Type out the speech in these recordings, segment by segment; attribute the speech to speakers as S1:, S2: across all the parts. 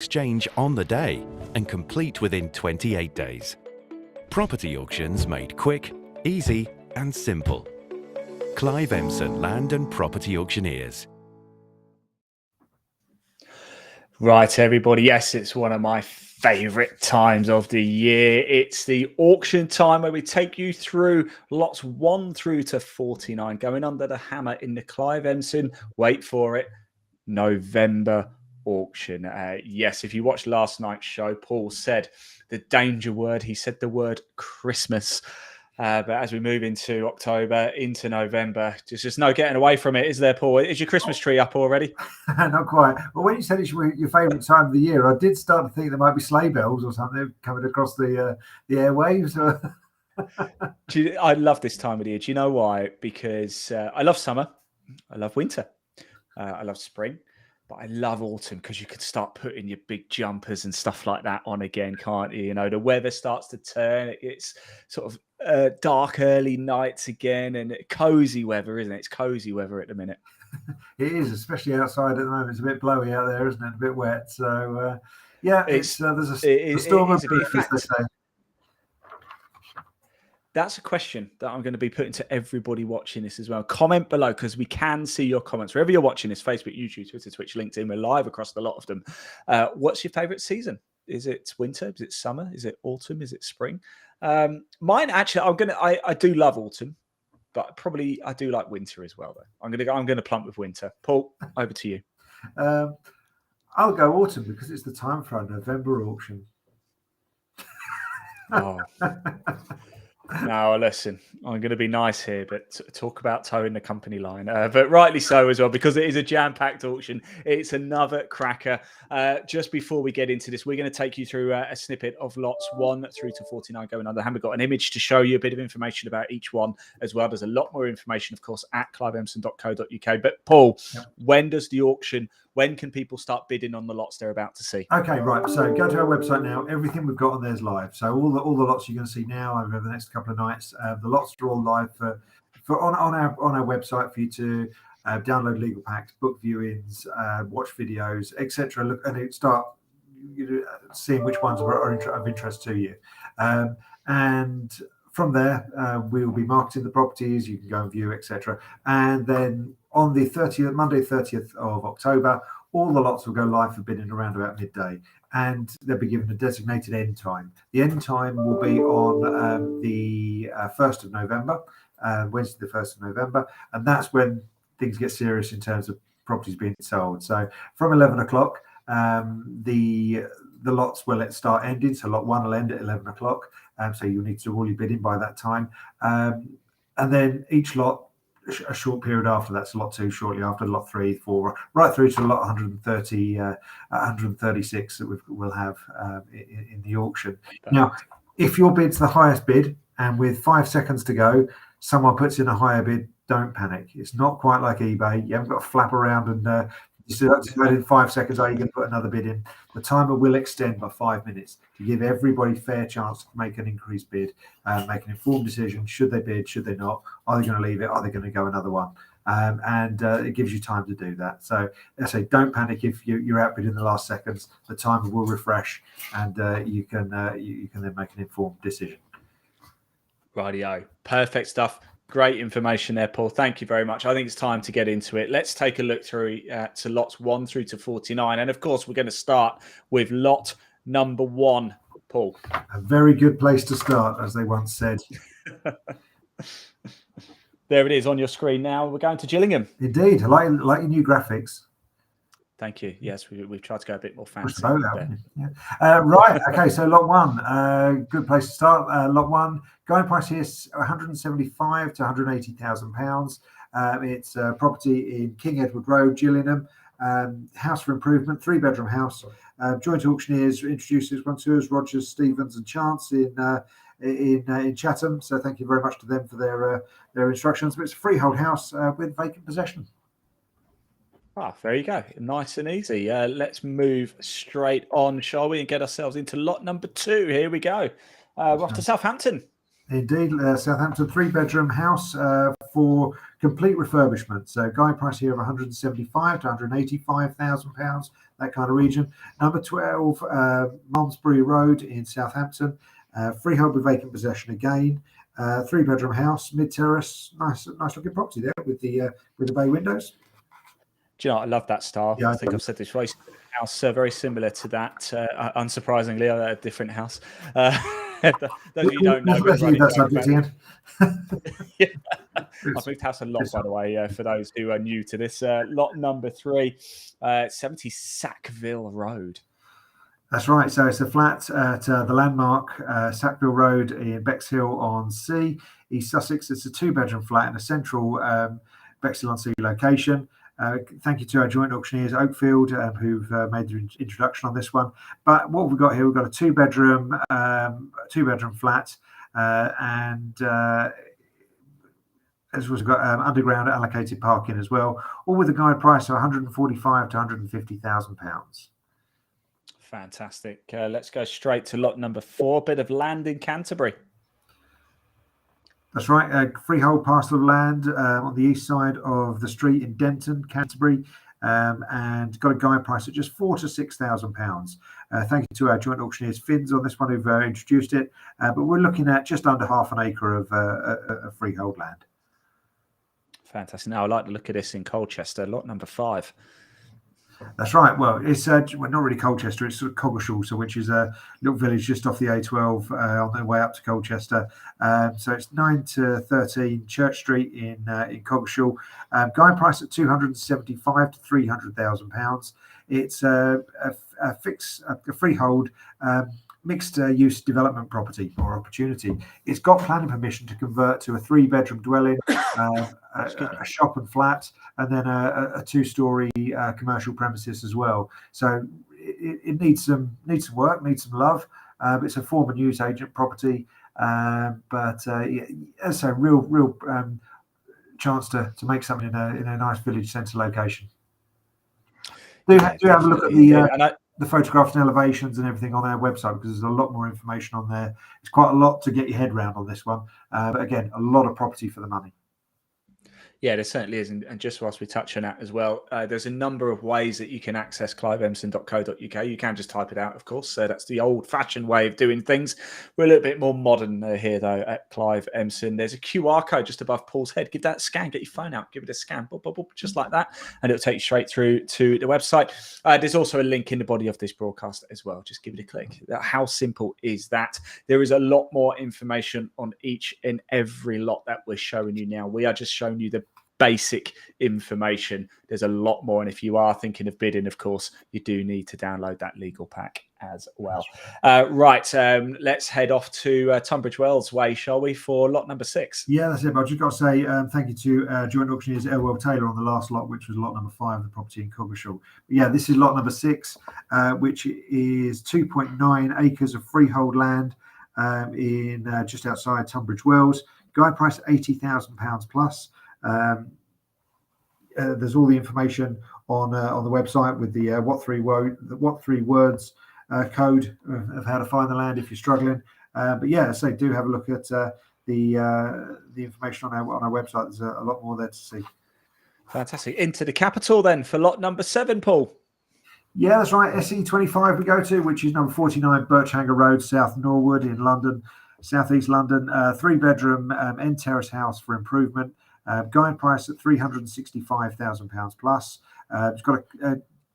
S1: exchange on the day and complete within 28 days. Property auctions made quick, easy and simple. Clive Emson Land and Property Auctioneers.
S2: Right, everybody. Yes, it's one of my favourite times of the year. It's the auction time where we take you through lots 1 through to 49, going under the hammer in the Clive Emson, wait for it, November auction. Yes, if you watched last night's show, Paul said the danger word. He said the word Christmas. But as we move into October, into November, there's just no getting away from it, is there, Paul? Is your Christmas tree up already?
S3: Not quite. Well, when you said it's your favourite time of the year, I did start to think there might be sleigh bells or something coming across the airwaves.
S2: I love this time of the year. Do you know why? Because I love summer. I love winter. I love spring. But I love autumn because you can start putting your big jumpers and stuff like that on again, can't you? You know, the weather starts to turn. It's sort of dark early nights again and cozy weather, isn't it? It's cozy weather at the minute.
S3: It is, especially outside at the moment. It's a bit blowy out there, isn't it? A bit wet. So, yeah, there's a storm of brewing, as they say.
S2: That's a question that I'm going to be putting to everybody watching this as well. Comment below because we can see your comments. Wherever you're watching this, Facebook, YouTube, Twitter, Twitch, LinkedIn, we're live across a lot of them. What's your favourite season? Is it winter? Is it summer? Is it autumn? Is it spring? Mine, actually, I do love autumn, but I do like winter as well, though. I'm going to plump with winter. Paul, over to you.
S3: I'll go autumn because it's the time for our November auction.
S2: Oh. No, listen, I'm going to be nice here, but talk about towing the company line. But rightly so as well, because it is a jam-packed auction. It's another cracker. Just before we get into this, we're going to take you through a snippet of lots 1 through to 49 going under. We've got an image to show you a bit of information about each one as well. There's a lot more information, of course, at cliveemson.co.uk. But Paul, When does the auction, when can people start bidding on the lots they're about to see?
S3: Okay, right. So go to our website now. Everything we've got on there is live. So all the lots you're going to see now over the next couple of nights, the lots are all live on our website for you to download legal packs, book viewings, watch videos, etc. Look and start seeing which ones are of interest to you, and from there we'll be marketing the properties. You can go and view, etc. And then on the Monday 30th of October, all the lots will go live for bidding around about midday, and they'll be given a designated end time. The end time will be on the 1st of November, Wednesday the 1st of November, and that's when things get serious in terms of properties being sold. So from 11 o'clock, the lots will start ending. So lot 1 will end at 11 o'clock. So you'll need to do all your bidding by that time. And then each lot, a short period after that, so lot 2 shortly after, lot 3, 4, right through to lot 136 that we'll have in the auction. Now, if your bid's the highest bid and with 5 seconds to go, someone puts in a higher bid, don't panic. It's not quite like eBay. You haven't got to flap around and you still in 5 seconds, are you going to put another bid in? The timer will extend by 5 minutes to give everybody fair chance to make an increased bid, make an informed decision. Should they bid? Should they not? Are they going to leave it? Are they going to go another one? And it gives you time to do that. So I say, don't panic if you're outbid in the last seconds. The timer will refresh, and you can then make an informed decision.
S2: Rightio, perfect stuff. Great information there, Paul. Thank you very much. I think it's time to get into it. Let's take a look through to lots 1 through to 49. And of course, we're going to start with lot number 1, Paul.
S3: A very good place to start, as they once said.
S2: There it is on your screen now. We're going to Gillingham.
S3: Indeed. I like your new graphics.
S2: Thank you. Yes, we've tried to go a bit more fancy.
S3: Right. Okay. So lot 1, good place to start. Lot 1, going price here is 175 to 180,000 pounds. It's a property in King Edward Road, Gillingham. House for improvement, 3-bedroom house. Joint auctioneers introduces Sponsors Rogers, Stevens, and Chance in Chatham. So thank you very much to them for their instructions. But it's a freehold house with vacant possession.
S2: There you go. Nice and easy. Let's move straight on, shall we, and get ourselves into lot number 2. Here we go. We're off to Southampton.
S3: Indeed, Southampton 3-bedroom house for complete refurbishment. So guide price here of 175 to 185,000 pounds. that kind of region. Number 12, Malmesbury Road in Southampton, freehold with vacant possession again. 3-bedroom house, mid-terrace, nice looking property there with the bay windows.
S2: Do you know, I love that style.
S3: Yeah,
S2: I think I've said this twice. House very similar to that. Unsurprisingly, a different house. Those of you don't know, yeah. I've moved house a lot, by the way, for those who are new to this. Lot number 3, 70 Sackville Road.
S3: That's right. So it's a flat at the landmark Sackville Road in Bexhill-on-Sea, East Sussex. It's a 2-bedroom flat in a central Bexhill-on-Sea location. Thank you to our joint auctioneers, Oakfield, who've made the introduction on this one. But what we've got here, we've got a 2-bedroom flat, and as we've got underground allocated parking as well, all with a guide price of £145,000 to £150,000.
S2: Fantastic. Let's go straight to lot number 4, bit of land in Canterbury.
S3: That's right, a freehold parcel of land on the east side of the street in Denton, Canterbury, and got a guide price at just £4,000 to £6,000. Thank you to our joint auctioneers, Finns, on this one who've introduced it, but we're looking at just under half an acre of freehold land. Fantastic.
S2: Now, I like to look at this in Colchester, lot number 5.
S3: That's right. Well, it's not really Colchester. It's sort of Coggeshall, which is a little village just off the A12 on their way up to Colchester. So it's 9 to 13 Church Street in Coggeshall. Guide price at £275,000 to £300,000. It's a freehold mixed use development property or opportunity. It's got planning permission to convert to a 3-bedroom dwelling, a shop and flat, and then a 2-story commercial premises as well. So it needs some work, needs some love. It's a former newsagent property, but it's a real chance to make something in a nice village centre location. Do have a look at the photographs and elevations and everything on our website, because there's a lot more information on there. It's quite a lot to get your head around on this one, but again, a lot of property for the money.
S2: Yeah, there certainly is. And just whilst we touch on that as well, there's a number of ways that you can access cliveemson.co.uk. You can just type it out, of course. That's the old-fashioned way of doing things. We're a little bit more modern here, though, at Clive Emson. There's a QR code just above Paul's head. Give that a scan. Get your phone out. Give it a scan. Boop, boop, boop, just like that. And it'll take you straight through to the website. There's also a link in the body of this broadcast as well. Just give it a click. How simple is that? There is a lot more information on each and every lot that we're showing you now. We are just showing you the basic information. There's a lot more, and if you are thinking of bidding, of course, you do need to download that legal pack as well. Let's head off to Tunbridge Wells way, shall we, for lot number 6?
S3: Yeah, that's it. But I've just got to say thank you to joint auctioneers Elwell Taylor on the last lot, which was lot number 5, the property in Coggeshall. Yeah, this is lot number 6, which is 2.9 acres of freehold land in just outside Tunbridge Wells. Guide price £80,000 plus. There's all the information on the website with the what three words code of how to find the land if you're struggling. But yeah, so do have a look at the information on our website. There's a lot more there to see.
S2: Fantastic. Into the capital then for lot number 7, Paul.
S3: Yeah, that's right. SE25 we go to, which is number 49 Birchhanger Road, South Norwood in London, Southeast London. 3-bedroom end terrace house for improvement. Guide price at £365,000 plus. It's got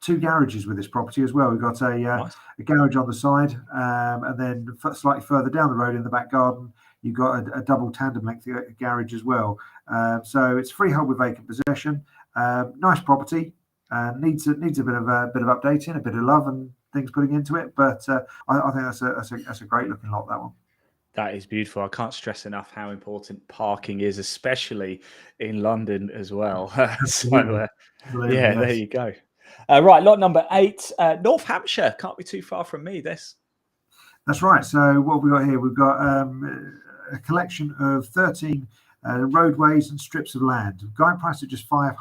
S3: 2 garages with this property as well. We've got a garage on the side, and then slightly further down the road in the back garden, you've got a double tandem length garage as well. So it's freehold with vacant possession. Nice property. Needs a bit of updating, a bit of love and things putting into it. But I think that's a great looking lot, that one.
S2: That is beautiful. I can't stress enough how important parking is, especially in London as well. So, yes. There you go. Right, lot number 8, North Hampshire. Can't be too far from me, this.
S3: That's right. So what have we got here? We've got a collection of 13 roadways and strips of land. Guide price at just £500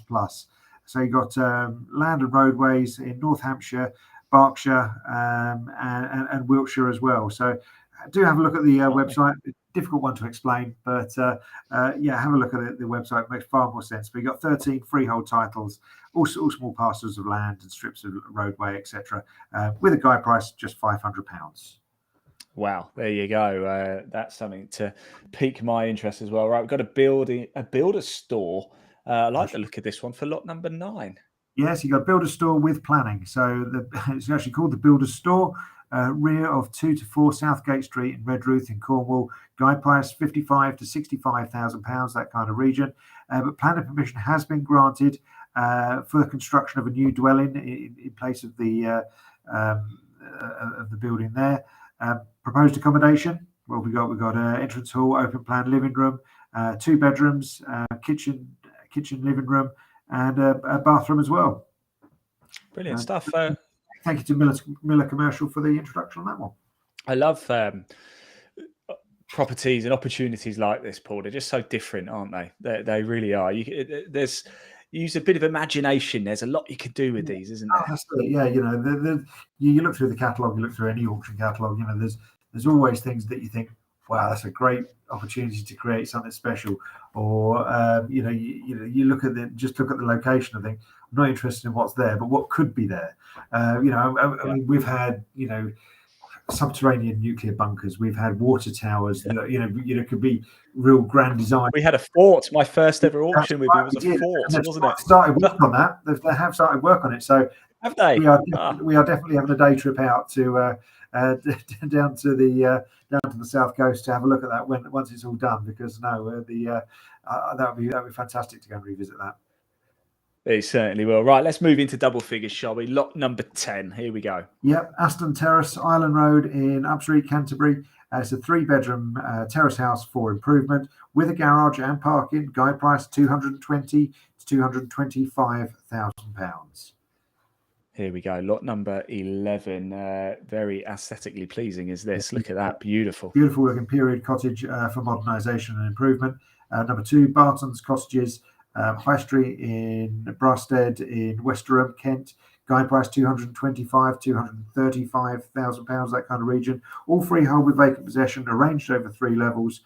S3: plus. So you've got land and roadways in North Hampshire, Berkshire, and Wiltshire as well. So do have a look at the website. Difficult one to explain, but yeah, have a look at the website. It makes far more sense. But you've got 13 freehold titles, all small parcels of land and strips of roadway, etc., with a guide price just £500.
S2: Wow, there you go. That's something to pique my interest as well. Right, we've got a builder store. I like the look of this one for lot number 9.
S3: Yes, you've got builder store with planning. So it's actually called the builder store. Rear of 2 to 4 Southgate Street in Redruth in Cornwall. Guide price £55,000 to £65,000, that kind of region. But planning permission has been granted for the construction of a new dwelling in place of the building there. Proposed accommodation. Well, we've got an entrance hall, open plan living room, 2 bedrooms, kitchen, living room, and a bathroom as well.
S2: Brilliant stuff.
S3: Thank you to Miller Commercial for the introduction on that one.
S2: I love properties and opportunities like this, Paul. They're just so different, aren't they? They really are. You use a bit of imagination. There's a lot you could do with these, isn't there?
S3: Absolutely. Yeah, you know, you look through the catalogue, you look through any auction catalogue, you know, there's always things that you think, wow, that's a great opportunity to create something special. Or you know, you look at the location and think, I'm not interested in what's there, but what could be there. You know, I mean, we've had, you know, subterranean nuclear bunkers. We've had water towers. You know, could be real grand design.
S2: We had a fort. My first ever auction with you was a fort, wasn't it?
S3: Started work on that. They have started work on it. So
S2: have they?
S3: We are definitely having a day trip out to down to the south coast to have a look at that once it's all done. Because that would be fantastic to go and revisit that.
S2: It certainly will. Right, let's move into double figures, shall we? Lot number 10. Here we go.
S3: Yep, Aston Terrace, Island Road in Upstreet, Canterbury. It's a 3-bedroom terrace house for improvement with a garage and parking. Guide price £220,000 to £225,000.
S2: Here we go. Lot number 11. Very aesthetically pleasing is this. Look at that. Beautiful.
S3: Beautiful looking period cottage for modernisation and improvement. Number 2, Barton's Cottages. High Street in Brasted in Westerham, Kent. Guide price £225,000 to £235,000, that kind of region. All freehold with vacant possession, arranged over 3 levels.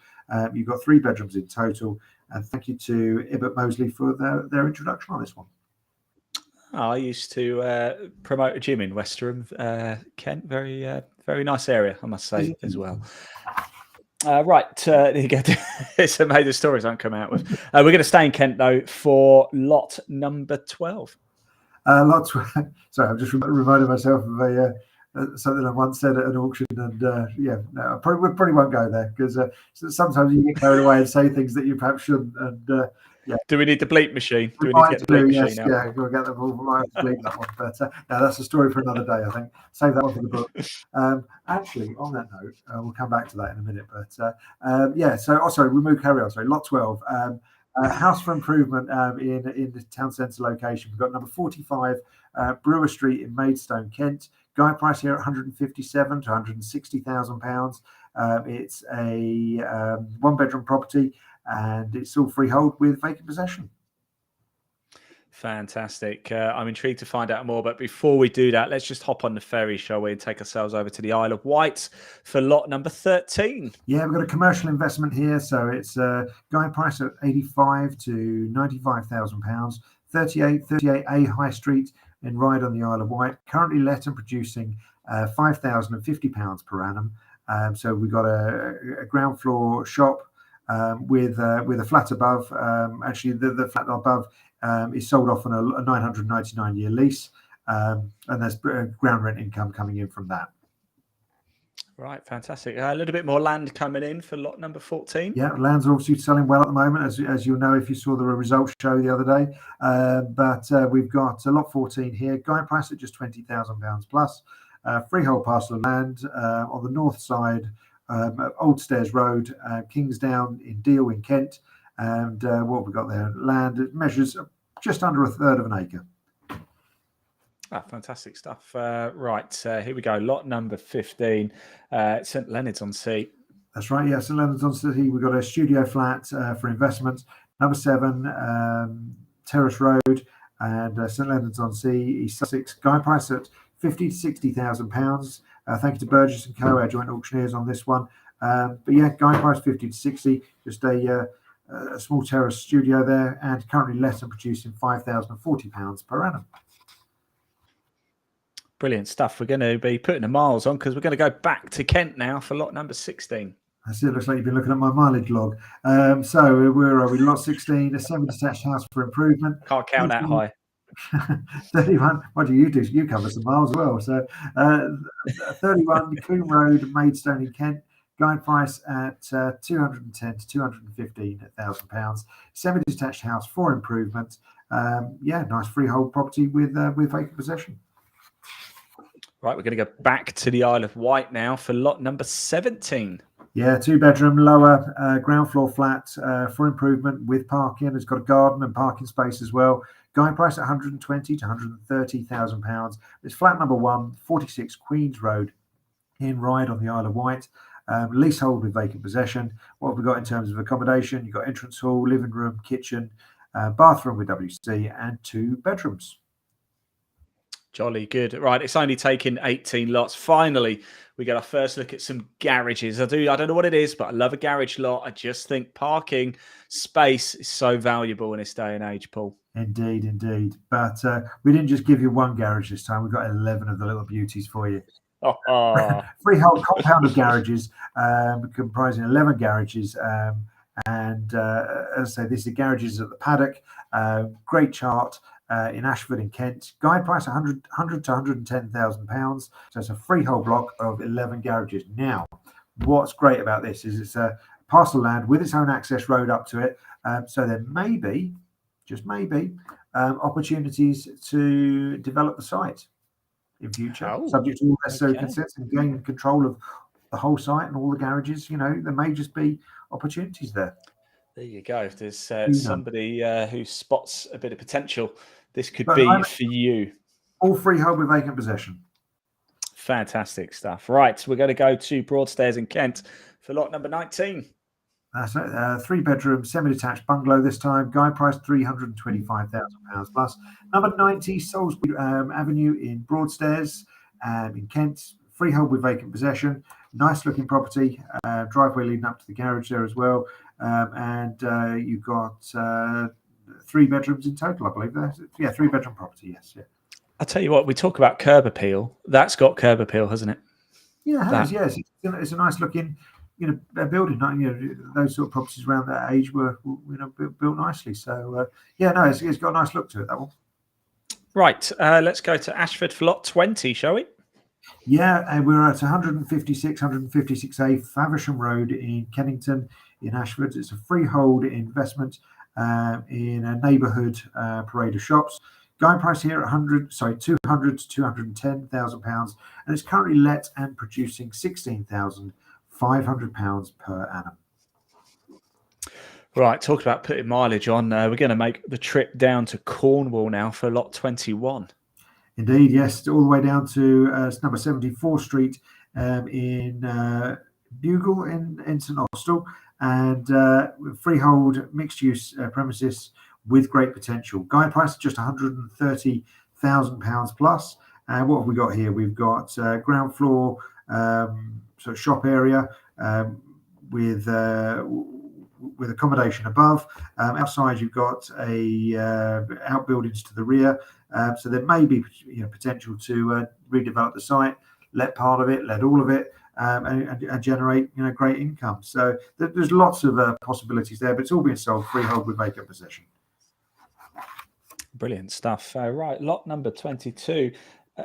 S3: You've got 3 bedrooms in total. And thank you to Ibbott Mosley for their introduction on this one.
S2: I used to promote a gym in Westerham, Kent. Very nice area, I must say, as well. Right, there you go. It's amazing stories I'm coming out with. We're going to stay in Kent, though, for lot number 12.
S3: Lot 12. Sorry, I'm just reminding myself of something I once said at an auction, and I probably won't go there, because sometimes you get carried away and say things that you perhaps shouldn't. And
S2: do we need the bleep machine? Do we need to get the bleep machine out?
S3: Yeah, we'll get them all right to bleep that one. But no, that's a story for another day, I think. Save that one for the book. Actually, on that note, we'll come back to that in a minute. But carry on. Sorry, lot 12. House for improvement in the town centre location. We've got number 45 Brewer Street in Maidstone, Kent. Guide price here at £157,000 to £160,000. It's a 1-bedroom property, and it's all freehold with vacant possession.
S2: Fantastic. I'm intrigued to find out more, but before we do that, let's just hop on the ferry, shall we, and take ourselves over to the Isle of Wight for lot number 13. Yeah,
S3: we've got a commercial investment here, so it's a guide price of £85,000 to £95,000, 38A High Street in Ryde on the Isle of Wight, currently let and producing £5,050 per annum. So we've got a ground floor shop with a flat above. Actually, the flat above is sold off on a 999-year lease, and there's ground rent income coming in from that.
S2: Right, fantastic. A little bit more land coming in for lot number 14.
S3: Yeah, land's obviously selling well at the moment, as you'll know if you saw the results show the other day. But we've got lot 14 here. Guide price at just £20,000 plus. Freehold parcel of land on the north side, Old Stairs Road, Kingsdown in Deal in Kent. And what have we got there? Land, it measures just under 1/3 of an acre.
S2: Fantastic stuff. Right, here we go. Lot number 15, St Leonard's on Sea.
S3: That's right, yeah, St Leonard's on Sea. We've got a studio flat for investment. Number 7, Terrace Road, and St Leonard's on Sea, East Sussex. Guide price at 50 to 60,000 pounds. Thank you to Burgess and Co, our joint auctioneers on this one. But yeah, guide price 50 to 60. Just a small terrace studio there, and currently let and producing £5,040 per annum.
S2: Brilliant stuff. We're going to be putting the miles on because we're going to go back to Kent now for lot number 16.
S3: That's it. Looks like you've been looking at my mileage log. So where are we? Lot 16, a semi-detached house for improvement.
S2: Can't count that high.
S3: 31. What do? You cover some miles as well. So 31 Coombe Road, Maidstone in Kent. Guide price at 210 to 215,000 pounds. Semi-detached house for improvement. Yeah, nice freehold property with vacant possession.
S2: Right, we're going to go back to the Isle of Wight now for lot number 17.
S3: Yeah, 2-bedroom, lower ground floor flat for improvement with parking. It's got a garden and parking space as well. Guide price at 120 to 130,000 pounds. It's flat number 1, 46 Queens Road in Ryde on the Isle of Wight. Leasehold with vacant possession. What have we got in terms of accommodation? You've got entrance hall, living room, kitchen, bathroom with WC, and 2 bedrooms.
S2: Jolly good. Right, it's only taken 18 lots. Finally, we get our first look at some garages. I don't know what it is, but I love a garage lot. I just think parking space is so valuable in this day and age, Paul.
S3: Indeed, indeed. But we didn't just give you 1 garage this time. We've got 11 of the little beauties for you. Freehold compound of garages, comprising 11 garages. And as I say, this is garages at the Paddock. Great chart. In Ashford in Kent. Guide price 100 to 110,000 pounds. So it's a freehold block of 11 garages. Now, what's great about this is it's a parcel of land with its own access road up to it. So there may be, just maybe, opportunities to develop the site in future, subject to all necessary consents and gain control of the whole site and all the garages. You know, there may just be opportunities there.
S2: There you go. If there's somebody who spots a bit of potential, this could be for you.
S3: All freehold with vacant possession.
S2: Fantastic stuff. Right, we're going to go to Broadstairs in Kent for lot number 19.
S3: That's it. 3-bedroom, semi-detached bungalow this time. Guide price £325,000 plus. Number 90, Salisbury Avenue in Broadstairs in Kent. Freehold with vacant possession. Nice looking property. Driveway leading up to the garage there as well. And you've got 3 bedrooms in total, I believe. Yeah, 3-bedroom property, yes. Yeah.
S2: I'll tell you what, we talk about curb appeal. That's got curb appeal, hasn't it?
S3: Yeah, it has, yes. It's a nice looking, building. Those sort of properties around that age were, built nicely. So, it's got a nice look to it, that one. Right,
S2: let's go to Ashford for lot 20, shall we?
S3: Yeah, and we're at 156A Faversham Road in Kennington in Ashford. It's a freehold investment in a neighbourhood parade of shops. Guide price here at 200 to 210,000 pounds, and it's currently let and producing £16,500 per annum.
S2: Right, talking about putting mileage on, we're going to make the trip down to Cornwall now for lot 21.
S3: Indeed, yes, all the way down to number 74 Street in Bugle in St Austell, and freehold mixed-use premises with great potential. Guide price just £130,000 plus. And what have we got here? We've got ground floor sort of shop area with accommodation above. Outside, you've got outbuildings to the rear. So there may be potential to redevelop the site, let part of it, let all of it, and generate great income. So there's lots of possibilities there, but it's all being sold freehold with vacant possession.
S2: Brilliant stuff. Right, lot number 22,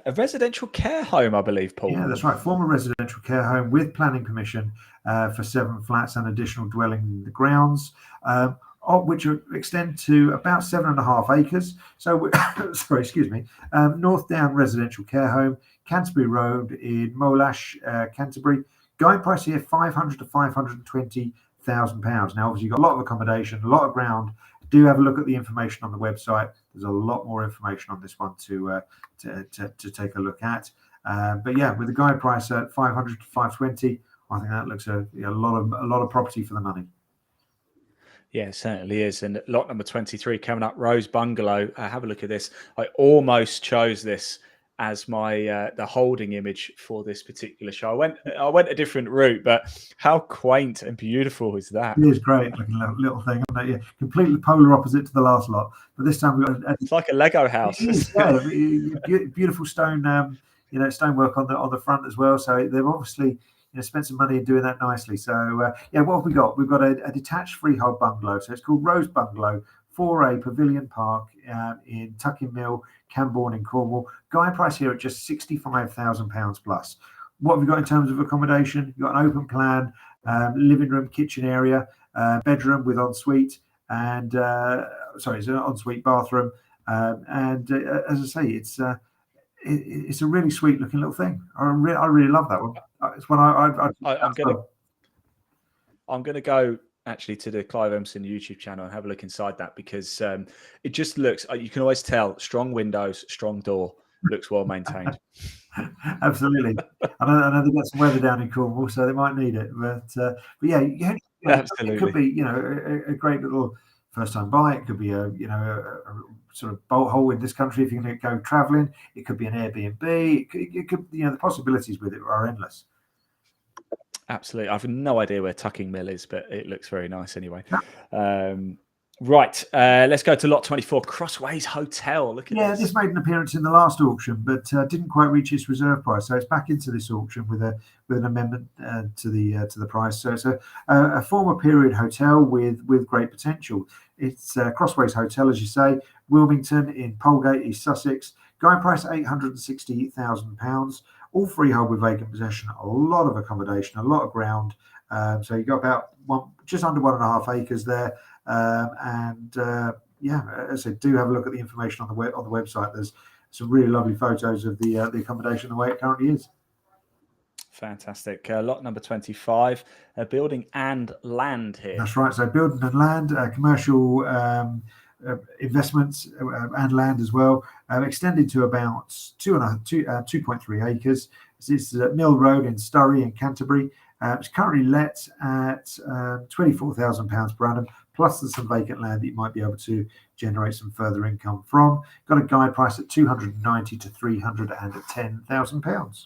S2: a residential care home, I believe, Paul.
S3: Yeah, that's right. Former residential care home with planning permission for 7 flats and additional dwelling in the grounds, which extend to about 7.5 acres. So, sorry, excuse me. North Down Residential Care Home, Canterbury Road in Molash, Canterbury. Guide price here £500,000 to £520,000. Now, obviously, you've got a lot of accommodation, a lot of ground. Do have a look at the information on the website. There's a lot more information on this one to take a look at. But yeah, with the guide price at £500,000 to £520,000, I think that looks a lot of property for the money.
S2: Yeah, it certainly is. And lot number 23 coming up, Rose Bungalow. Have a look at this. I almost chose this as my the holding image for this particular show. I went a different route, but how quaint and beautiful is that?
S3: It is great looking little thing, isn't it? Yeah, completely polar opposite to the last lot. But this time we've got
S2: it's like a Lego house.
S3: It is, yeah, beautiful stone, stonework on the front as well. So they've obviously spent some money in doing that nicely. So yeah, what have we got? We've got a detached freehold bungalow. So it's called Rose Bungalow, 4A Pavilion Park in Tucking Mill, Camborne in Cornwall. Guide price here at just £65,000 plus. What have we got in terms of accommodation? You've got an open plan, living room, kitchen area, bedroom with ensuite, and it's an ensuite bathroom. And as I say, it's a really sweet looking little thing. I really love that one. It's one
S2: I'm gonna go actually to the Clive Emson YouTube channel and have a look inside that, because it just looks, you can always tell, strong windows, strong door, looks well maintained.
S3: Absolutely. I know they've got some weather down in Cornwall, so they might need it. But yeah,
S2: Absolutely.
S3: it could be a great little first time buy. It could be a sort of bolt hole in this country if you're going to go traveling. It could be an Airbnb. It could the possibilities with it are endless.
S2: Absolutely. I have no idea where Tucking Mill is, but it looks very nice anyway. Right. Let's go to lot 24, Crossways Hotel. Look at this.
S3: Yeah, this made an appearance in the last auction, but didn't quite reach its reserve price. So it's back into this auction with an amendment to the price. So it's a former period hotel with great potential. It's Crossways Hotel, as you say, Wilmington in Polegate, East Sussex. Guide price £860,000. All freehold with vacant possession. A lot of accommodation, a lot of ground. So you've got about just under 1.5 acres there. Yeah, as I said, do have a look at the information on the website. There's some really lovely photos of the accommodation the way it currently is.
S2: Fantastic. Lot number 25, building and land here.
S3: That's right. So building and land, commercial investments and land as well, extended to about 2.3 acres. This is Mill Road in Surrey in Canterbury. It's currently let at £24,000 per annum, plus there's some vacant land that you might be able to generate some further income from. Got a guide price at £290,000 to £310,000.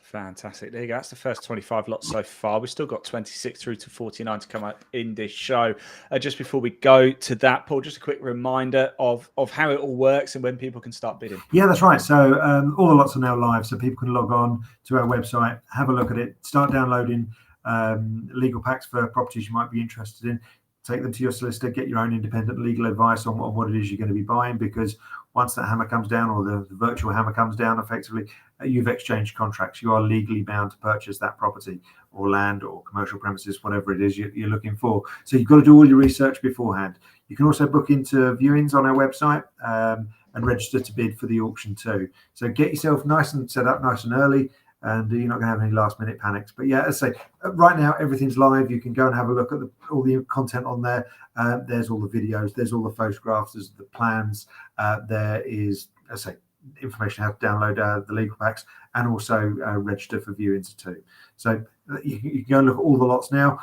S2: Fantastic. There you go. That's the first 25 lots so far. We've still got 26 through to 49 to come up in this show. Just before we go to that, Paul, just a quick reminder of how it all works and when people can start bidding.
S3: Yeah, that's right. So all the lots are now live, so people can log on to our website, have a look at it, start downloading legal packs for properties you might be interested in. Take them to your solicitor, get your own independent legal advice on what it is you're going to be buying, because once that hammer comes down, or the virtual hammer comes down, effectively, you've exchanged contracts. You are legally bound to purchase that property or land or commercial premises, whatever it is you're looking for. So you've got to do all your research beforehand. You can also book into viewings on our website and register to bid for the auction too. So get yourself nice and set up nice and early, and you're not going to have any last minute panics. But yeah, as I say, right now everything's live. You can go and have a look at all the content on there. There's all the videos, there's all the photographs, there's the plans. There is, as I say, information how to download the legal packs, and also register for viewings too. So you can go and look at all the lots now.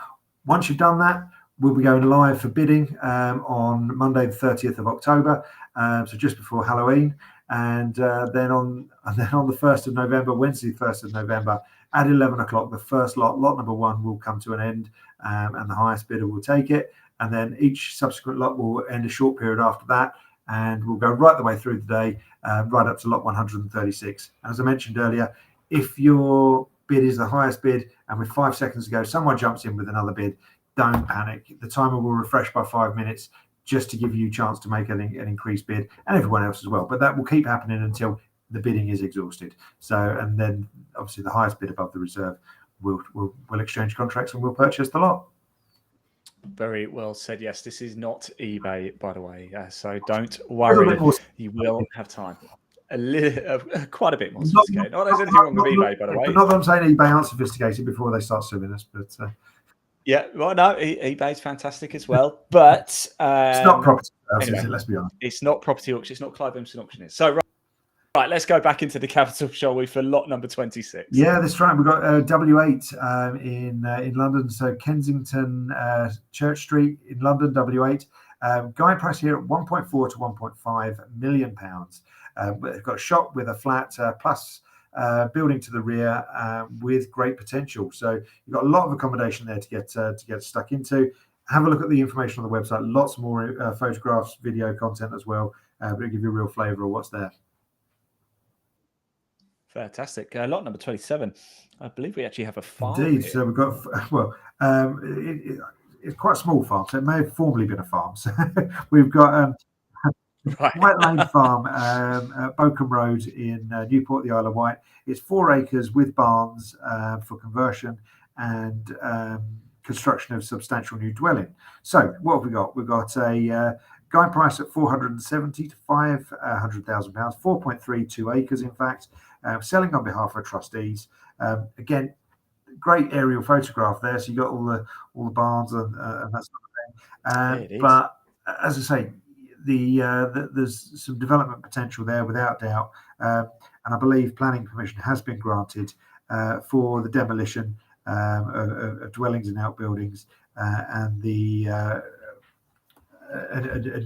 S3: Once you've done that, we'll be going live for bidding on Monday the 30th of October, so just before Halloween. And then on the 1st of November, Wednesday, 1st of November, at 11 o'clock, the first lot number 1, will come to an end, and the highest bidder will take it. And then each subsequent lot will end a short period after that, and we'll go right the way through the day, right up to lot 136. And as I mentioned earlier, if your bid is the highest bid, and with 5 seconds to go, someone jumps in with another bid, don't panic. The timer will refresh by 5 minutes, just to give you a chance to make an increased bid, and everyone else as well. But that will keep happening until the bidding is exhausted. So, and then obviously the highest bid above the reserve will exchange contracts and we'll purchase the lot.
S2: Very well said. Yes, this is not eBay, by the way. So don't worry. You will have time. Quite a bit more sophisticated. Not there's anything wrong with eBay, by the way.
S3: Not that I'm saying eBay aren't sophisticated before they start suing us, but
S2: yeah, well, no, eBay's fantastic as well, but
S3: it's not property sales,
S2: anyway,
S3: is it? Let's be honest.
S2: It's not property auction. It's not Clive Emson Auction. So right, let's go back into the capital, shall we, for lot number 26? Yeah,
S3: that's right. We've got W8 in London, so Kensington Church Street in London, W8. Guide price here at £1.4 to £1.5 million. But they've got a shop with a flat plus building to the rear with great potential. So you've got a lot of accommodation there to get stuck into. Have a look at the information on the website. Lots more photographs, video content as well. But it'll give you a real flavour of what's there.
S2: Fantastic. Lot number 27. I believe we actually have a farm.
S3: Indeed.
S2: Here.
S3: So we've got, it's quite a small farm. So it may have formerly been a farm. So we've got White Lane Farm, Bokham Road in Newport, the Isle of Wight. It's 4 acres with barns for conversion and construction of substantial new dwelling. So what have we got? We've got a guide price at 470 to 500,000 pounds, 4.32 acres, in fact, selling on behalf of trustees. Again, great aerial photograph there. So you got all the barns and that sort of thing. But as I say, there's some development potential there without doubt, and I believe planning permission has been granted for the demolition of dwellings and outbuildings and the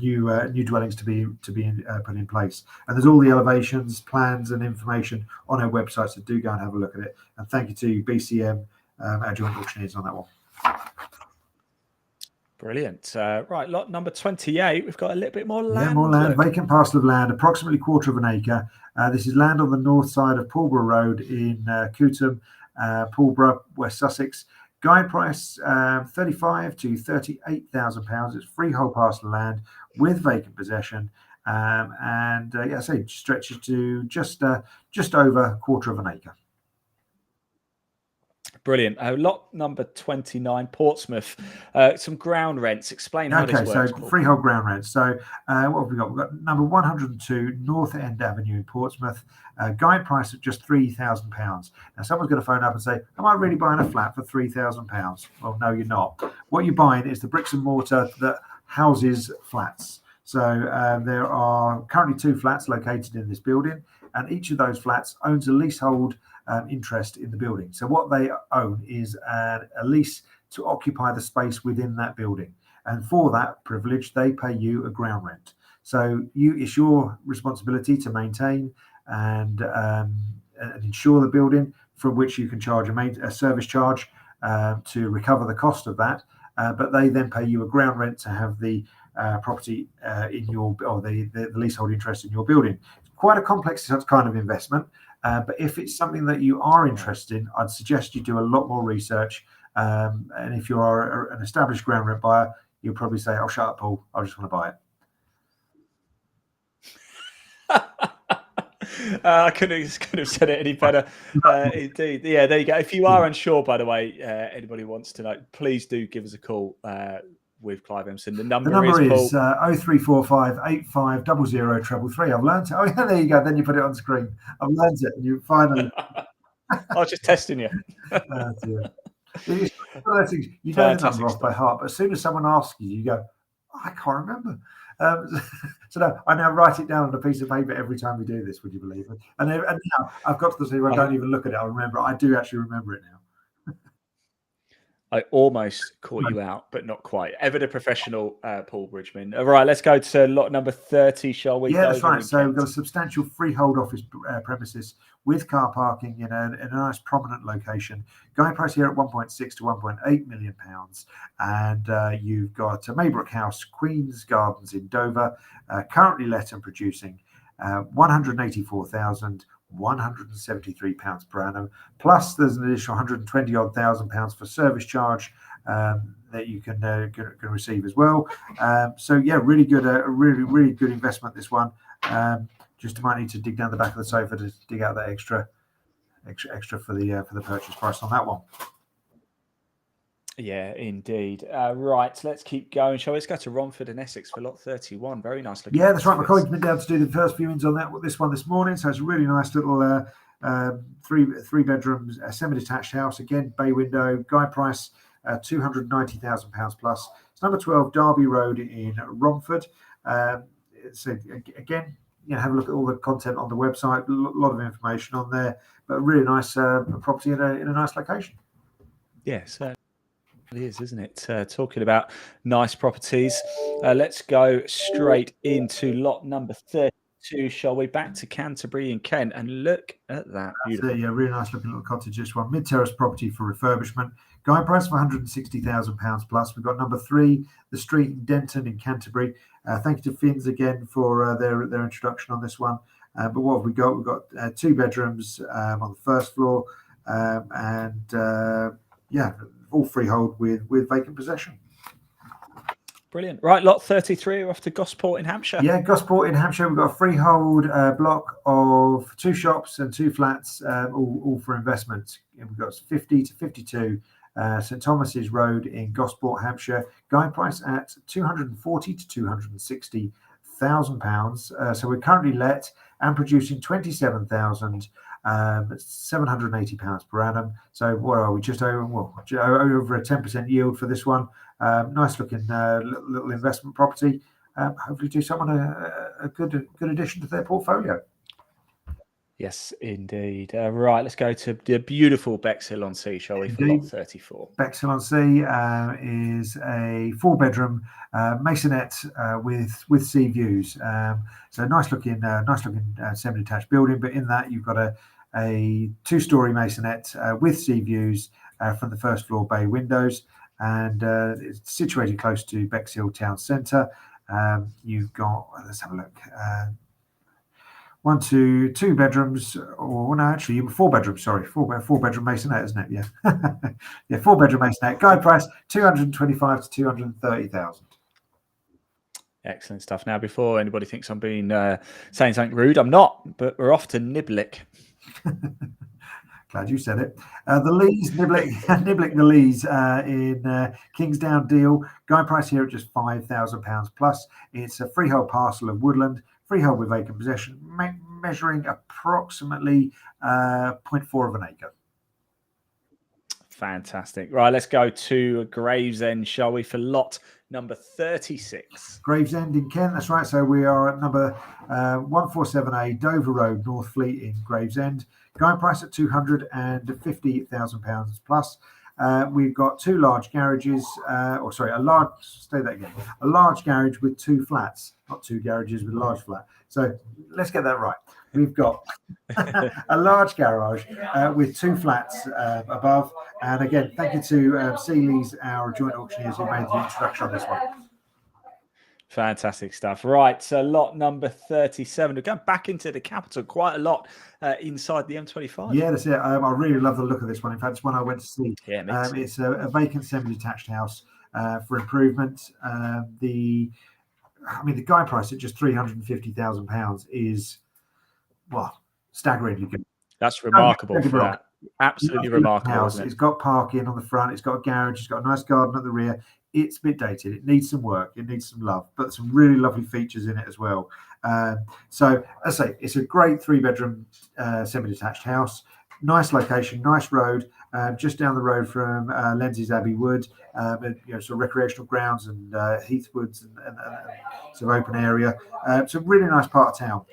S3: new dwellings to be put in place. And there's all the elevations, plans, and information on our website. So do go and have a look at it. And thank you to BCM, our joint auctioneers, on that one.
S2: Brilliant. Right, lot number 28. We've got a little bit more land.
S3: Yeah, more land. Vacant parcel of land, approximately 1/4 of an acre. This is land on the north side of Pulborough Road in Cootham, Pulborough, West Sussex. Guide price 35 to 38,000 pounds. It's freehold parcel of land with vacant possession, and I say stretches to just over 1/4 of an acre.
S2: Brilliant. Lot number 29, Portsmouth. Some ground rents. Explain how this works.
S3: Okay, so freehold ground rents. So what have we got? We've got number 102 North End Avenue in Portsmouth. Guide price of just £3,000. Now, someone's going to phone up and say, am I really buying a flat for £3,000? Well, no, you're not. What you're buying is the bricks and mortar that houses flats. So there are currently 2 flats located in this building, and each of those flats owns a leasehold interest in the building. So what they own is a lease to occupy the space within that building, and for that privilege they pay you a ground rent. So it's your responsibility to maintain and insure the building, from which you can charge a service charge to recover the cost of that, but they then pay you a ground rent to have the property in your, or the leasehold interest in your building. It's quite a complex kind of investment. But if it's something that you are interested in, I'd suggest you do a lot more research. And if you are an established ground rent buyer, you'll probably say, "Oh, shut up, Paul. I just want to buy it."
S2: I couldn't have said it any better. Indeed. Yeah, there you go. If you are unsure, by the way, anybody wants to know, please do give us a call with Clive Emson. The number is
S3: 0345 85 00 333. I've learned it. Oh, yeah, there you go. Then you put it on screen. I've learned it. And you finally.
S2: I was just testing you.
S3: It's one of those things, you know the number off by heart, but as soon as someone asks you, you go, I can't remember. So no, I now write it down on a piece of paper every time we do this. Would you believe it? And now I've got to the stage where I don't even look at it. I remember. I do actually remember it now.
S2: I almost caught you out, but not quite. Ever the professional, Paul Bridgeman. All right, let's go to lot number 30, shall we?
S3: Yeah, that's right. So we've got a substantial freehold office premises with car parking in a nice prominent location. Guide price here at 1.6 to 1.8 million pounds. And you've got Maybrook House, Queen's Gardens in Dover, currently let and producing £184,173 per annum. Plus, there's an additional 120 odd thousand pounds for service charge that you can receive as well. So yeah, really good, really good investment. This one. Just might need to dig down the back of the sofa to dig out that extra for the purchase price on that one.
S2: Yeah, indeed. Right, let's keep going. Shall we? Let's go to Romford in Essex for lot 31. Very nice looking.
S3: Yeah, that's right. My colleague's been down to do the first viewings on this one this morning. So it's a really nice little three bedrooms, semi-detached house. Again, bay window. Guide price £290,000 plus. It's number 12 Derby Road in Romford. So again, have a look at all the content on the website. A lot of information on there, but a really nice property in a nice location.
S2: Yes. It is, isn't it? Talking about nice properties, let's go straight into lot number 32. to, shall we, back to Canterbury in Kent, and look at that. Beautiful.
S3: Yeah, really nice looking little cottage. This one, mid-terrace property for refurbishment. Guide price of £160,000 plus. We've got number 3, the street in Denton in Canterbury. Thank you to Finns again for their introduction on this one. But what have we got? We've got 2 bedrooms on the first floor, yeah, all freehold with vacant possession.
S2: Brilliant. Right, lot 33, we're off to Gosport in Hampshire.
S3: Yeah, Gosport in Hampshire. We've got a freehold block of 2 shops and 2 flats, all for investment. We've got 50 to 52 St Thomas's Road in Gosport, Hampshire. Guide price at £240,000 to £260,000. So we're currently let and producing £27,780 per annum. So what are we? Just over a 10% yield for this one. Nice looking little investment property. Hopefully do someone a good addition to their portfolio.
S2: Yes, indeed. Right, let's go to the beautiful Bexhill-on-Sea, shall we, for lot 34.
S3: Bexhill-on-Sea is a 4-bedroom masonette with sea views. So nice looking semi-detached building. But in that you've got a 2-story masonette with sea views from the first floor bay windows, and it's situated close to Bexhill town centre. You've got, let's have a look. 2 bedrooms, or no, actually 4 bedrooms. Sorry, 4-bedroom masonette, isn't it? Yeah, yeah, 4-bedroom masonette. Guide price £225,000 to £230,000.
S2: Excellent stuff. Now, before anybody thinks I'm being saying something rude, I'm not. But we're off to Niblick.
S3: Glad you said it. The Lees, Niblick the Lees in Kingsdown deal. Guide price here at just £5,000 plus. It's a freehold parcel of woodland. Freehold with vacant possession, measuring approximately 0.4 of an acre.
S2: Fantastic. Right, let's go to Gravesend, shall we, for lot number 36.
S3: Gravesend in Kent, that's right. So we are at number 147A Dover Road, Northfleet in Gravesend. Guide price at £250,000 plus. We've got 2 large garages, a large garage with 2 flats, not 2 garages with a large flat. So let's get that right. We've got a large garage with 2 flats above. And again, thank you to Seeley's, our joint auctioneers, who made the introduction on this one.
S2: Fantastic stuff. Right, so lot number 37. We're going back into the capital quite a lot inside the M25.
S3: Yeah, that's it. I really love the look of this one. In fact, it's one I went to see.
S2: Yeah,
S3: it's a vacant semi-detached house for improvement. The guide price at just £350,000 is, well, staggeringly good.
S2: That's remarkable for that. Absolutely remarkable.
S3: House. It's got parking on the front. It's got a garage. It's got a nice garden at the rear. It's a bit dated. It needs some work. It needs some love, but some really lovely features in it as well. So, as I say, it's a great 3-bedroom semi-detached house. Nice location, nice road, just down the road from Lenzies Abbey Wood, sort of recreational grounds and Heathwoods and sort of open area. It's a really nice part of town.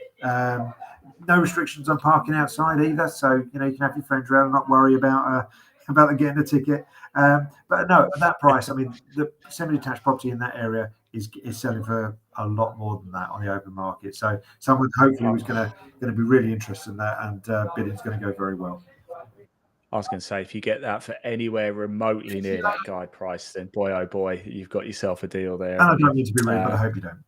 S3: No restrictions on parking outside either, so you can have your friends around and not worry about them getting a ticket. But no, at that price, the semi-detached property in that area is selling for a lot more than that on the open market. So someone hopefully was going to be really interested in that, and bidding's going to go very well.
S2: I was going to say, if you get that for anywhere remotely near that guide price, then boy, oh boy, you've got yourself a deal there.
S3: And I don't mean to be rude, but I hope you don't.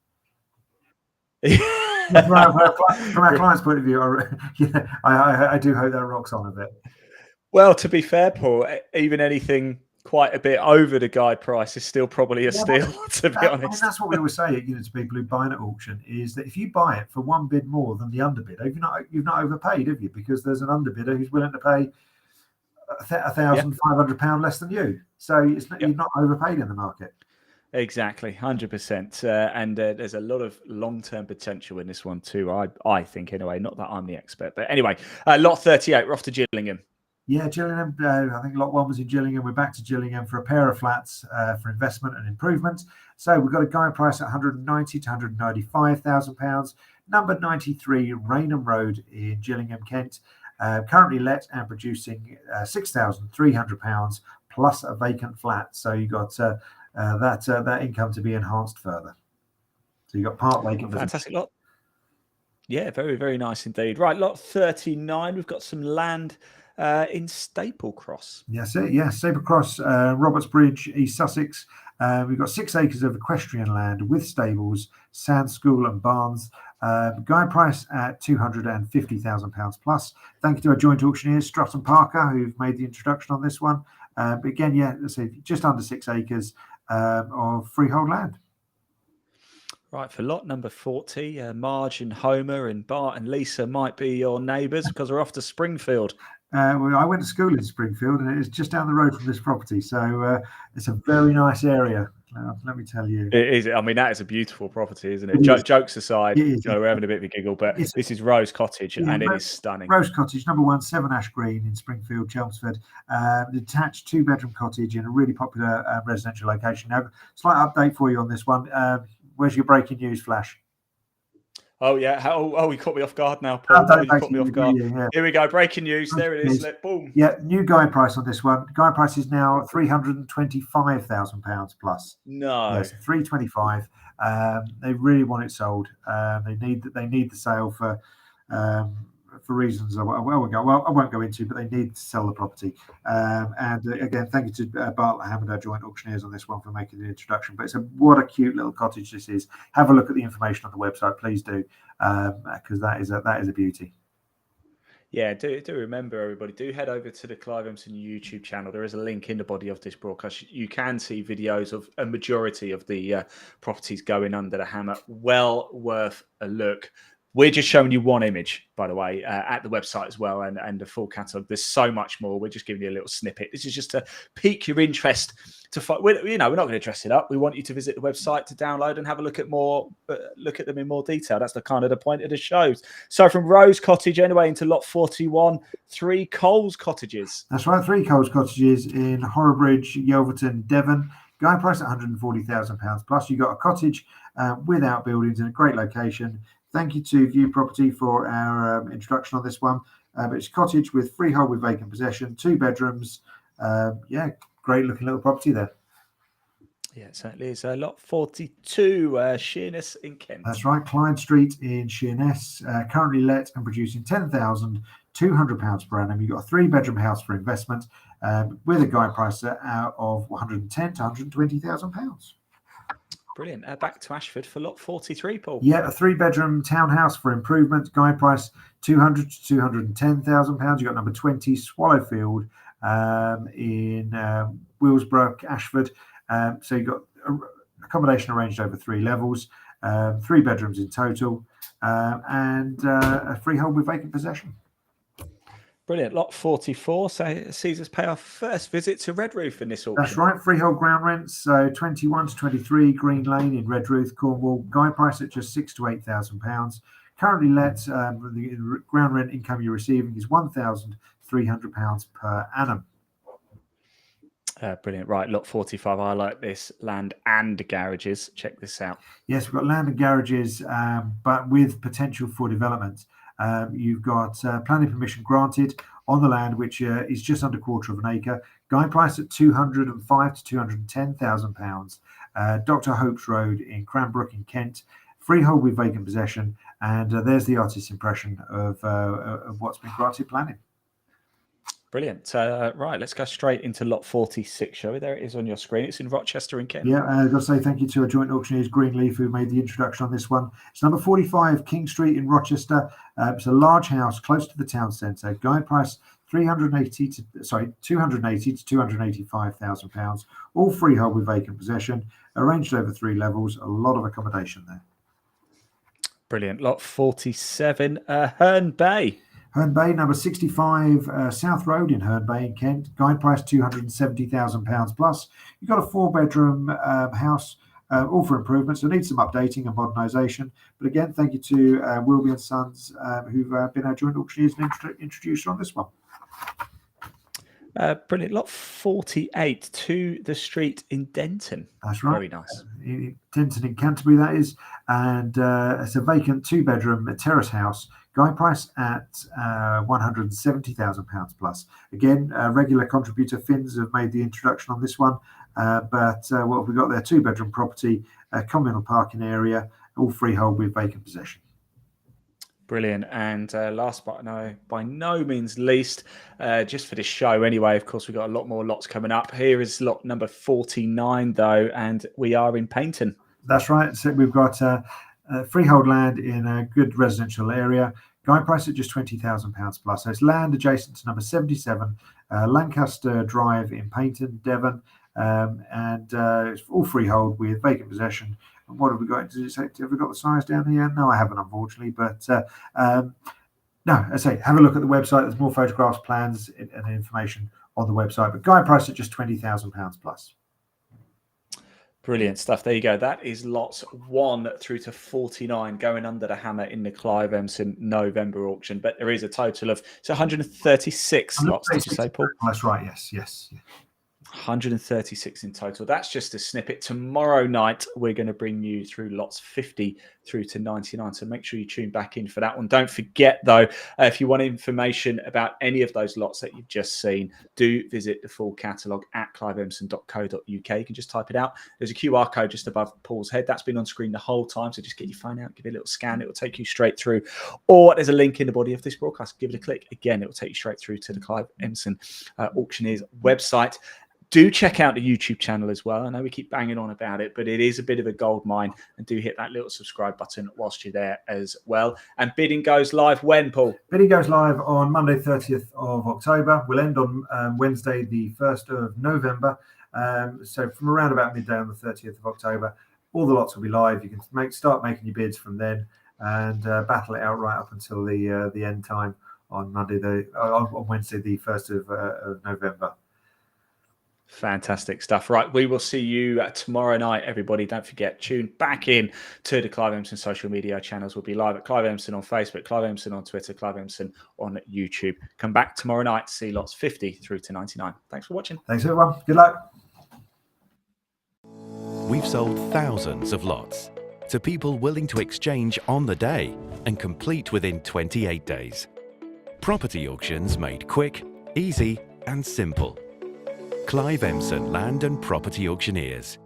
S3: From our client's point of view, I do hope that rocks on a bit.
S2: Well, to be fair, Paul, even anything quite a bit over the guide price is still probably a steal, to be honest.
S3: That's what we always say, to people who buy at auction, is that if you buy it for one bid more than the underbidder, you've not overpaid, have you? Because there's an underbidder who's willing to pay £1,500 less than you. So you've not overpaid in the market.
S2: Exactly, 100%. And there's a lot of long-term potential in this one too, I think, anyway. Not that I'm the expert. But anyway, lot 38, we're off to Gillingham.
S3: Yeah, Gillingham. I think lot 1 was in Gillingham. We're back to Gillingham for a pair of flats for investment and improvement. So we've got a guide price at £190,000 to £195,000. Number 93, Rainham Road in Gillingham, Kent. Currently let and producing £6,300 plus a vacant flat. So you got that income to be enhanced further. So you got part vacant.
S2: Fantastic lot. Yeah, very, very nice indeed. Right, lot 39. We've got some land in Staplecross.
S3: Yes, Staplecross, Roberts Bridge, East Sussex. We've got 6 acres of equestrian land with stables, sand school and barns. Guide price at £250,000 plus. Thank you to our joint auctioneers, Strutt and Parker, who've made the introduction on this one. But again, let's say just under 6 acres of freehold land.
S2: Right, for lot number 40, Marge and Homer and Bart and Lisa might be your neighbours because we're off to Springfield.
S3: Well, I went to school in Springfield, and it's just down the road from this property. So it's a very nice area, let me tell you.
S2: It is. I mean, that is a beautiful property, isn't it?
S3: It is.
S2: Jokes aside,
S3: It is.
S2: we're having a bit of a giggle, but this is Rose Cottage, and it is stunning.
S3: Rose Cottage, number 1, 7 Ash Green in Springfield, Chelmsford. Detached 2-bedroom cottage in a really popular residential location. Now, slight update for you on this one. Where's your breaking news flash?
S2: Oh, yeah. Oh, you caught me off guard now, Paul. You caught me off guard.
S3: Yeah.
S2: Here we go. Breaking news. There it is. Boom.
S3: Yeah, new guide price on this one. Guide price is now £325,000 plus.
S2: No.
S3: Yes, 325. They really want it sold. They need the sale for reasons I won't go into, but they need to sell the property. And again, thank you to Bartlett Hammond, our joint auctioneers, on this one for making the introduction. But what a cute little cottage this is. Have a look at the information on the website, please do, because that is a beauty.
S2: Yeah, do remember, everybody, do head over to the Clive Emson YouTube channel. There is a link in the body of this broadcast. You can see videos of a majority of the properties going under the hammer. Well worth a look. We're just showing you one image, by the way, at the website as well, and the full catalogue. There's so much more. We're just giving you a little snippet. This is just to pique your interest. We're not going to dress it up. We want you to visit the website to download and have a look at them in more detail. That's the point of the shows. So from Rose Cottage anyway into lot 41, 3 Coles cottages.
S3: That's right, 3 Coles cottages in Horrobridge, Yelverton, Devon. Guide price at £140,000 plus. You got a cottage with outbuildings in a great location. Thank you to View Property for our introduction on this one. But it's a cottage with freehold with vacant possession, 2 bedrooms. Great looking little property there.
S2: Yeah, it certainly is. Lot 42, Sheerness in Kent.
S3: That's right, Clyde Street in Sheerness, currently let and producing £10,200 per annum. You've got a 3-bedroom house for investment with a guide price out of £110,000 to £120,000.
S2: Brilliant. Back to Ashford for lot 43, Paul.
S3: Yeah, a 3-bedroom townhouse for improvement. Guide price £200,000 to £210,000. You've got number 20 Swallowfield in Willsbrook, Ashford. So you've got accommodation arranged over 3 levels, 3 bedrooms in total, and a freehold with vacant possession.
S2: Brilliant. Lot 44 sees us pay our first visit to Redruth in this auction.
S3: That's right. Freehold ground rents, so 21 to 23 Green Lane in Redruth, Cornwall. Guide price at just £6,000 to £8,000. Currently let, the ground rent income you're receiving is £1,300 per annum.
S2: Brilliant. Right, lot 45. I like this. Land and garages. Check this out.
S3: Yes, we've got land and garages, but with potential for development. You've got planning permission granted on the land, which is just under £1/4 acre. Guide price at £205,000 to £210,000. Dr. Hope's Road in Cranbrook in Kent. Freehold with vacant possession. And there's the artist's impression of what's been granted planning.
S2: Brilliant. Right, let's go straight into lot 46, shall we? There it is on your screen. It's in Rochester in Kent.
S3: Yeah, I've got to say thank you to our joint auctioneers, Greenleaf, who made the introduction on this one. It's number 45 King Street in Rochester. It's a large house close to the town centre. Guide price £280,000 to £285,000. All freehold with vacant possession. Arranged over 3 levels. A lot of accommodation there.
S2: Brilliant. Lot 47, Herne Bay.
S3: Herne Bay, number 65 South Road in Herne Bay in Kent. Guide price £270,000 plus. You've got a 4-bedroom house, all for improvements. So needs some updating and modernisation. But again, thank you to Wilby and Sons, who've been our joint auctioneers and introduced on this one.
S2: Brilliant. Lot 48, To the Street in Denton.
S3: That's right.
S2: Very nice.
S3: Denton in Canterbury, that is. And it's a vacant 2-bedroom terrace house. Guide price at £170,000 plus. Again, regular contributor Finns have made the introduction on this one. But what have we got there? 2-bedroom property, communal parking area, all freehold with vacant possession.
S2: Brilliant. And last but by no means least, just for this show anyway, of course, we've got a lot more lots coming up. Here is lot number 49, though, and we are in Paignton.
S3: That's right. So we've got freehold land in a good residential area. Guide price at just £20,000 plus. So it's land adjacent to number 77, Lancaster Drive in Paignton, Devon. And it's all freehold with vacant possession. And what have we got? Did it say, have we got the size down here? No, I haven't, unfortunately. But no, I say have a look at the website. There's more photographs, plans, and information on the website. But guide price at just £20,000 plus.
S2: Brilliant stuff. There you go. That is lots 1 through to 49 going under the hammer in the Clive Emson November auction. But there is a total of 136 lots. Did you say, Paul?
S3: That's right. Yes.
S2: 136 in total. That's just a snippet. Tomorrow night, we're going to bring you through lots 50 through to 99. So make sure you tune back in for that one. Don't forget, though, if you want information about any of those lots that you've just seen, do visit the full catalogue at cliveemson.co.uk. You can just type it out. There's a QR code just above Paul's head. That's been on screen the whole time. So just get your phone out, give it a little scan. It will take you straight through. Or there's a link in the body of this broadcast. Give it a click. Again, it will take you straight through to the Clive Emson Auctioneers website. Do check out the YouTube channel as well. I know we keep banging on about it, but it is a bit of a gold mine. And do hit that little subscribe button whilst you're there as well. And bidding goes live when, Paul?
S3: Bidding goes live on Monday, 30th of October. We'll end on Wednesday, the 1st of November. So from around about midday on the 30th of October, all the lots will be live. You can start making your bids from then and battle it out right up until the end time on on Wednesday, the 1st of November.
S2: Fantastic stuff. Right, we will see you tomorrow night, everybody. Don't forget, tune back in to the Clive Emson social media channels. We'll be live at Clive Emson on Facebook, Clive Emson on Twitter, Clive Emson on YouTube. Come back tomorrow night to see lots 50 through to 99. Thanks for watching.
S3: Thanks, everyone. Good luck.
S1: We've sold thousands of lots to people willing to exchange on the day and complete within 28 days. Property auctions made quick, easy, and simple. Clive Emson Land and Property Auctioneers.